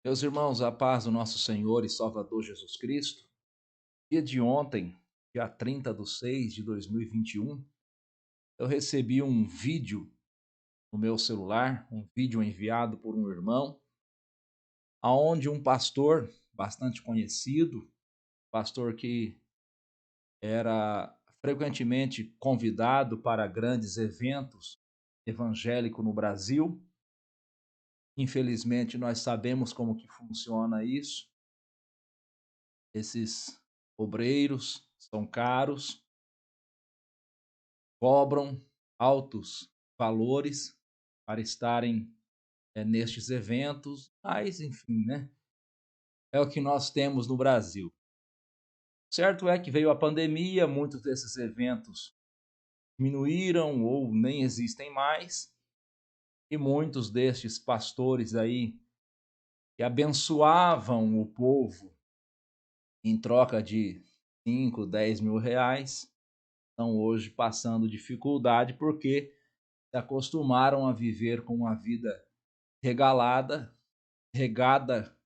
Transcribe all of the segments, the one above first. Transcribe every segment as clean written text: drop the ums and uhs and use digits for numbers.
Meus irmãos, a paz do nosso Senhor e Salvador Jesus Cristo, dia de ontem, dia 30/6/2021, eu recebi um vídeo no meu celular, um vídeo enviado por um irmão, aonde um pastor bastante conhecido, pastor que era frequentemente convidado para grandes eventos evangélicos no Brasil. Infelizmente, nós sabemos como que funciona isso. Esses obreiros são caros, cobram altos valores para estarem nestes eventos, mas enfim, né? É o que nós temos no Brasil. Certo é que veio a pandemia, muitos desses eventos diminuíram ou nem existem mais, e muitos destes pastores aí que abençoavam o povo em troca de 5, 10 mil reais, estão hoje passando dificuldade porque se acostumaram a viver com uma vida regalada, regada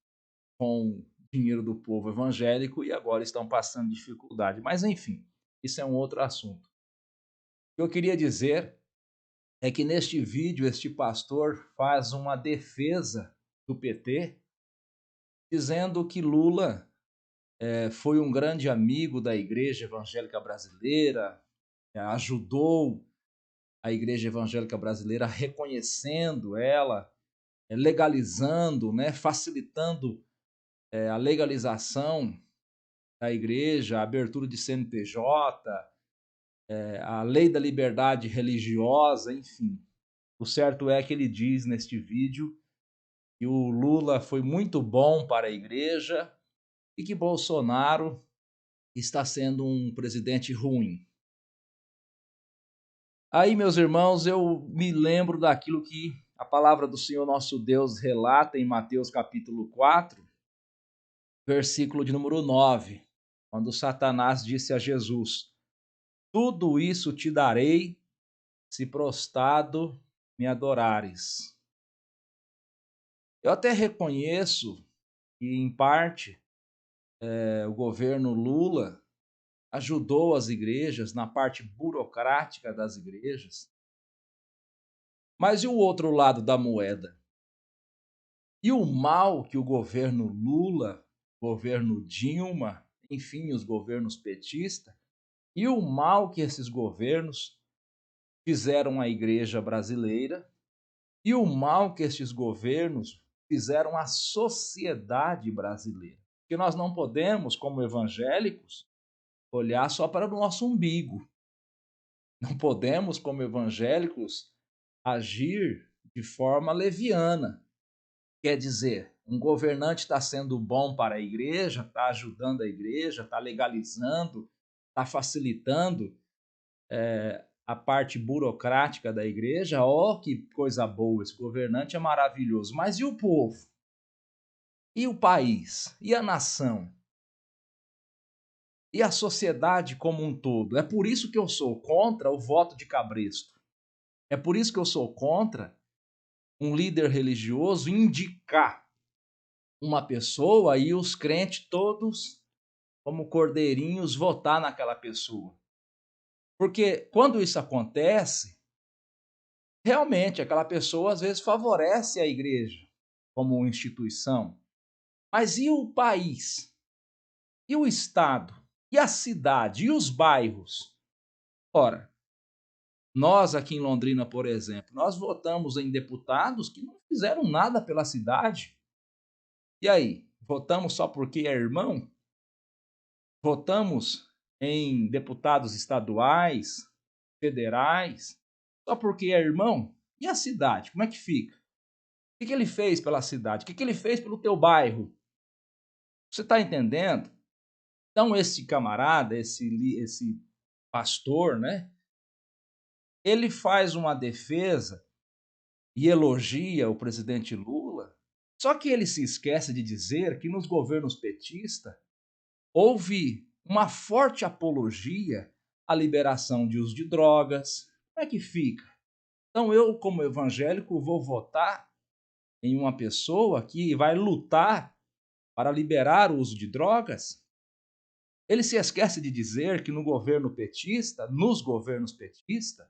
com dinheiro do povo evangélico e agora estão passando dificuldade. Mas enfim, isso é um outro assunto. O que eu queria dizer é que neste vídeo este pastor faz uma defesa do PT, dizendo que Lula foi um grande amigo da Igreja Evangélica Brasileira, ajudou a Igreja Evangélica Brasileira reconhecendo ela, legalizando, né, facilitando a legalização da igreja, a abertura de CNPJ, a lei da liberdade religiosa, enfim. O certo é que ele diz neste vídeo que o Lula foi muito bom para a igreja e que Bolsonaro está sendo um presidente ruim. Aí, meus irmãos, eu me lembro daquilo que a palavra do Senhor nosso Deus relata em Mateus capítulo 4, versículo de número 9, quando Satanás disse a Jesus: tudo isso te darei se prostrado me adorares. Eu até reconheço que, em parte, o governo Lula ajudou as igrejas na parte burocrática das igrejas, mas e o outro lado da moeda? E o mal que o governo Lula, governo Dilma, enfim, os governos petistas, e o mal que esses governos fizeram à igreja brasileira, e o mal que estes governos fizeram à sociedade brasileira. Porque nós não podemos, como evangélicos, olhar só para o nosso umbigo. Não podemos, como evangélicos, agir de forma leviana. Quer dizer, um governante está sendo bom para a igreja, está ajudando a igreja, está legalizando, está facilitando a parte burocrática da igreja. Oh, que coisa boa, esse governante é maravilhoso. Mas e o povo? E o país? E a nação? E a sociedade como um todo? É por isso que eu sou contra o voto de cabresto. É por isso que eu sou contra um líder religioso indicar uma pessoa e os crentes todos, como cordeirinhos, votar naquela pessoa. Porque quando isso acontece, realmente aquela pessoa às vezes favorece a igreja como instituição. Mas e o país? E o estado? E a cidade? E os bairros? Ora, nós aqui em Londrina, por exemplo, nós votamos em deputados que não fizeram nada pela cidade. E aí, votamos só porque é irmão? Votamos em deputados estaduais, federais, só porque é irmão? E a cidade, como é que fica? O que ele fez pela cidade? O que ele fez pelo teu bairro? Você está entendendo? Então, esse camarada, esse pastor, né? Ele faz uma defesa e elogia o presidente Lula, só que ele se esquece de dizer que nos governos petistas houve uma forte apologia à liberação de uso de drogas. Como é que fica? Então eu, como evangélico, vou votar em uma pessoa que vai lutar para liberar o uso de drogas, ele se esquece de dizer que no governo petista, nos governos petistas,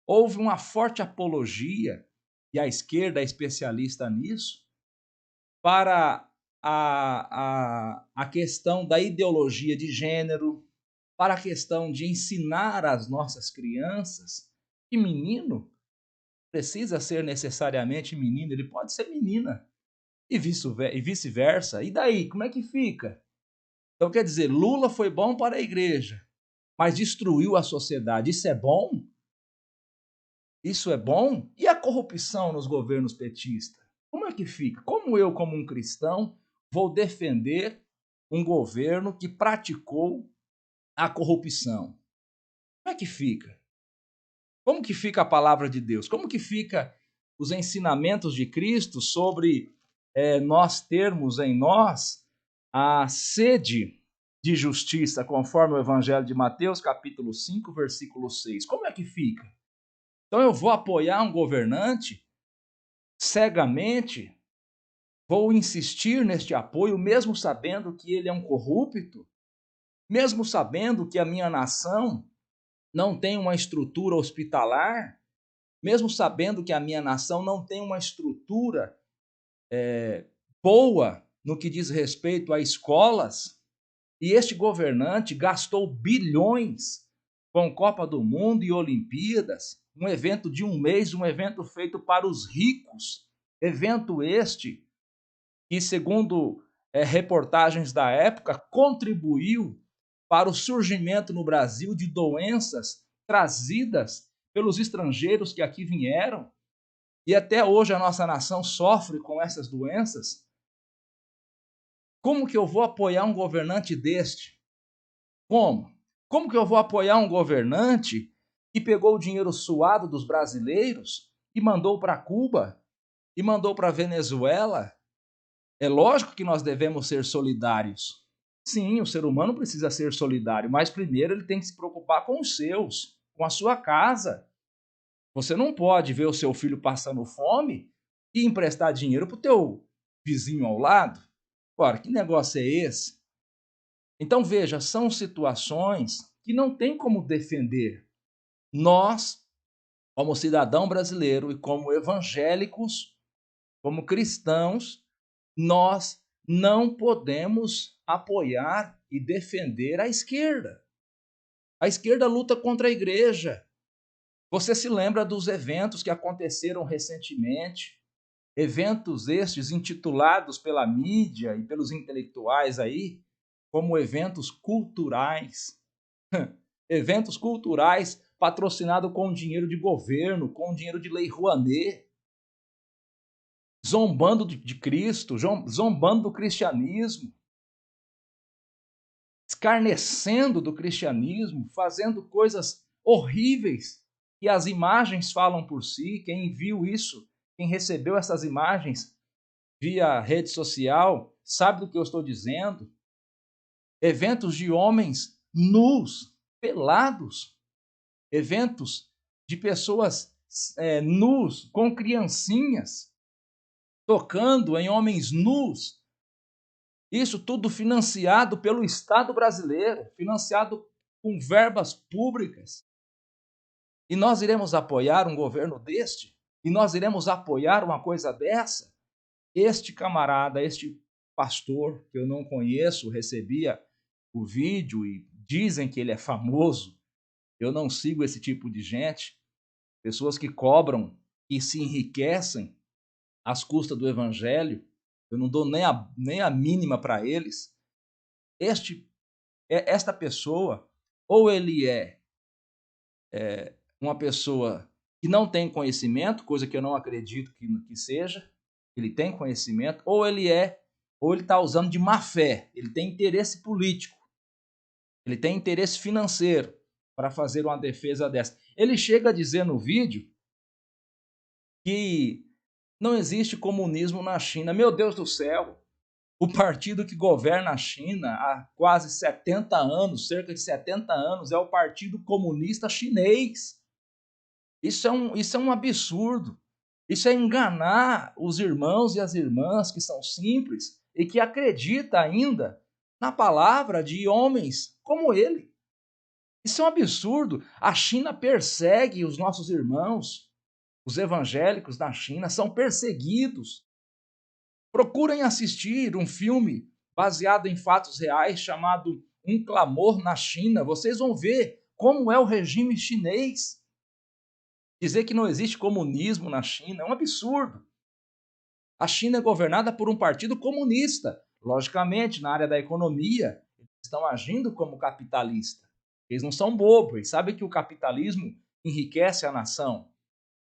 houve uma forte apologia, e a esquerda é especialista nisso, para a questão da ideologia de gênero, para a questão de ensinar às nossas crianças que menino precisa ser necessariamente menino, ele pode ser menina, e vice-versa. E daí, como é que fica? Então, quer dizer, Lula foi bom para a igreja, mas destruiu a sociedade. Isso é bom? Isso é bom? E a corrupção nos governos petistas? Como é que fica? Como eu, como um cristão, vou defender um governo que praticou a corrupção? Como é que fica? Como que fica a palavra de Deus? Como que fica os ensinamentos de Cristo sobre nós termos em nós a sede de justiça, conforme o Evangelho de Mateus, capítulo 5, versículo 6? Como é que fica? Então eu vou apoiar um governante cegamente, vou insistir neste apoio, mesmo sabendo que ele é um corrupto, mesmo sabendo que a minha nação não tem uma estrutura hospitalar, mesmo sabendo que a minha nação não tem uma estrutura boa no que diz respeito a escolas, e este governante gastou bilhões com Copa do Mundo e Olimpíadas, um evento de um mês, um evento feito para os ricos, evento este que, segundo reportagens da época, contribuiu para o surgimento no Brasil de doenças trazidas pelos estrangeiros que aqui vieram, e até hoje a nossa nação sofre com essas doenças. Como que eu vou apoiar um governante deste? Como? Como que eu vou apoiar um governante que pegou o dinheiro suado dos brasileiros e mandou para Cuba e mandou para Venezuela? É lógico que nós devemos ser solidários. Sim, o ser humano precisa ser solidário, mas primeiro ele tem que se preocupar com os seus, com a sua casa. Você não pode ver o seu filho passando fome e emprestar dinheiro para o teu vizinho ao lado. Ora, que negócio é esse? Então, veja, são situações que não tem como defender. Nós, como cidadão brasileiro e como evangélicos, como cristãos, nós não podemos apoiar e defender a esquerda. A esquerda luta contra a igreja. Você se lembra dos eventos que aconteceram recentemente? Eventos estes intitulados pela mídia e pelos intelectuais aí como eventos culturais. Eventos culturais patrocinados com dinheiro de governo, com dinheiro de Lei Rouanet, zombando de Cristo, zombando do cristianismo, escarnecendo do cristianismo, fazendo coisas horríveis, e as imagens falam por si. Quem viu isso, quem recebeu essas imagens via rede social, sabe do que eu estou dizendo. Eventos de homens nus, pelados, eventos de pessoas nus, com criancinhas, tocando em homens nus. Isso tudo financiado pelo Estado brasileiro, financiado com verbas públicas. E nós iremos apoiar um governo deste? E nós iremos apoiar uma coisa dessa? Este camarada, este pastor, que eu não conheço, recebia o vídeo e dizem que ele é famoso. Eu não sigo esse tipo de gente. Pessoas que cobram e se enriquecem às custas do evangelho. Eu não dou nem a mínima para eles. Esta pessoa, ou ele é uma pessoa que não tem conhecimento, coisa que eu não acredito que seja, ele tem conhecimento, ou ele está usando de má fé, ele tem interesse político, ele tem interesse financeiro para fazer uma defesa dessa. Ele chega a dizer no vídeo que não existe comunismo na China. Meu Deus do céu! O partido que governa a China há quase 70 anos, cerca de 70 anos, é o Partido Comunista Chinês. Isso é um absurdo. Isso é enganar os irmãos e as irmãs que são simples e que acreditam ainda na palavra de homens como ele. Isso é um absurdo. A China persegue os nossos irmãos. Os evangélicos na China são perseguidos. Procurem assistir um filme baseado em fatos reais chamado Um Clamor na China. Vocês vão ver como é o regime chinês. Dizer que não existe comunismo na China é um absurdo. A China é governada por um partido comunista. Logicamente, na área da economia, eles estão agindo como capitalistas. Eles não são bobos, eles sabem que o capitalismo enriquece a nação.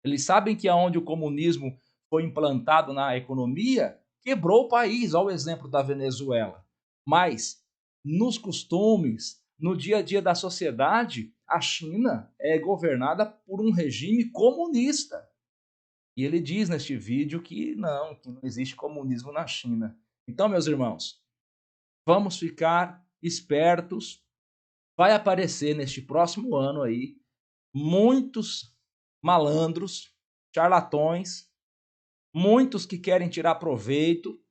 Eles sabem que aonde o comunismo foi implantado na economia, quebrou o país, ao exemplo da Venezuela. Mas, nos costumes, no dia a dia da sociedade, a China é governada por um regime comunista. E ele diz neste vídeo que não existe comunismo na China. Então, meus irmãos, vamos ficar espertos. Vai aparecer neste próximo ano aí muitos malandros, charlatões, muitos que querem tirar proveito,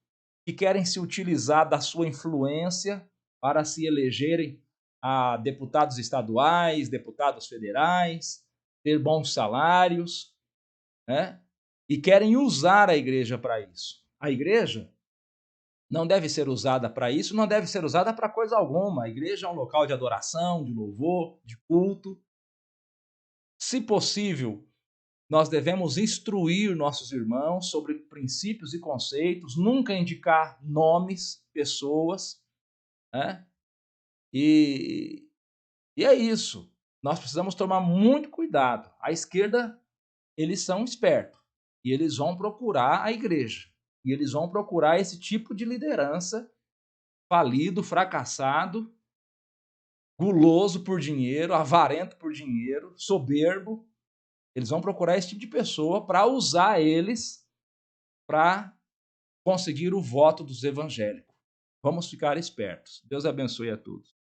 que querem se utilizar da sua influência para se elegerem a deputados estaduais, deputados federais, ter bons salários, né? E querem usar a igreja para isso. A igreja não deve ser usada para isso, não deve ser usada para coisa alguma. A igreja é um local de adoração, de louvor, de culto. Se possível, nós devemos instruir nossos irmãos sobre princípios e conceitos, nunca indicar nomes, pessoas, né? E, e é isso. Nós precisamos tomar muito cuidado. A esquerda, eles são espertos e eles vão procurar a igreja. E eles vão procurar esse tipo de liderança falido, fracassado, guloso por dinheiro, avarento por dinheiro, soberbo. Eles vão procurar esse tipo de pessoa para usar eles para conseguir o voto dos evangélicos. Vamos ficar espertos. Deus abençoe a todos.